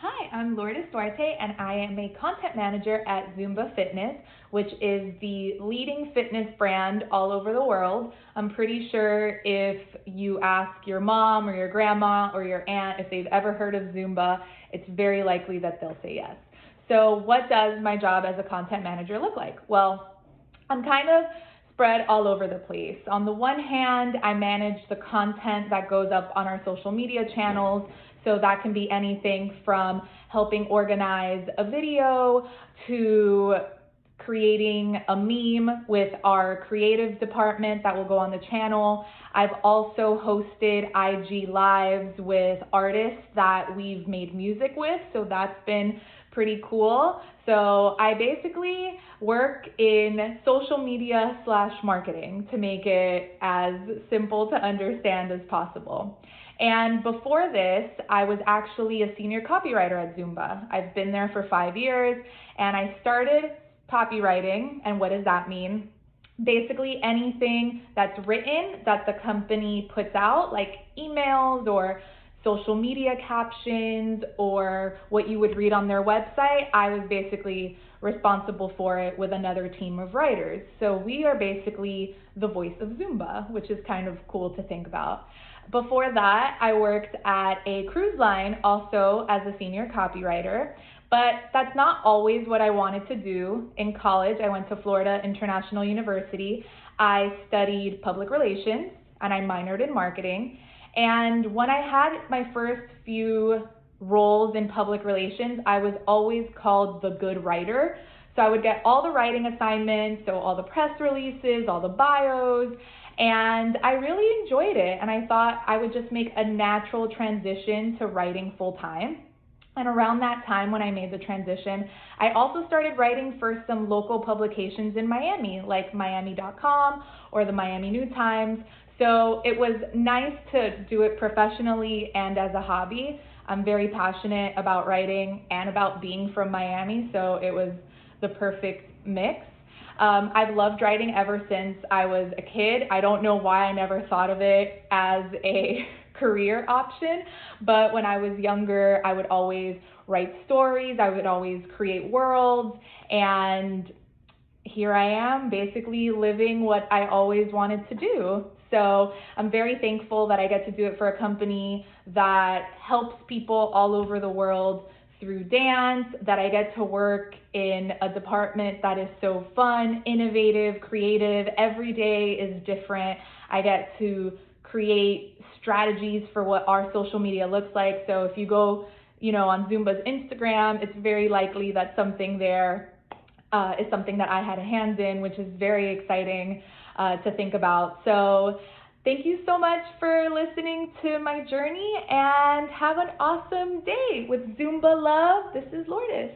Hi, I'm Lourdes Durate, and I am a content manager at Zumba Fitness, which is the leading fitness brand all over the world. I'm pretty sure if you ask your mom or your grandma or your aunt if they've ever heard of Zumba, it's very likely that they'll say yes. So what does my job as a content manager look like? Well, I'm kind of spread all over the place. On the one hand, I manage the content that goes up on our social media channels. So that can be anything from helping organize a video to creating a meme with our creative department that will go on the channel. I've also hosted IG lives with artists that we've made music with, so that's been pretty cool. So I basically work in social media / marketing to make it as simple to understand as possible. And before this, I was actually a senior copywriter at Zumba. I've been there for 5 years, and I started copywriting. And what does that mean? Basically anything that's written that the company puts out, like emails or social media captions or what you would read on their website, I was basically responsible for it with another team of writers. So we are basically the voice of Zumba, which is kind of cool to think about. Before that, I worked at a cruise line also as a senior copywriter, but that's not always what I wanted to do. In college, I went to Florida International University. I studied public relations and I minored in marketing. And when I had my first few roles in public relations, I was always called the good writer. So I would get all the writing assignments, so all the press releases, all the bios, and I really enjoyed it. And I thought I would just make a natural transition to writing full time. And around that time when I made the transition, I also started writing for some local publications in Miami, like Miami.com or the Miami New Times. So it was nice to do it professionally and as a hobby. I'm very passionate about writing and about being from Miami, so it was the perfect mix. I've loved writing ever since I was a kid. I don't know why I never thought of it as a career option, but when I was younger, I would always write stories, I would always create worlds, and here I am basically living what I always wanted to do. So I'm very thankful that I get to do it for a company that helps people all over the world through dance, that I get to work in a department that is so fun, innovative, creative. Every day is different. I get to create strategies for what our social media looks like. So if you go, on Zumba's Instagram, it's very likely that something there is something that I had a hand in, which is very exciting to think about. So thank you so much for listening to my journey, and have an awesome day with Zumba Love. This is Lourdes.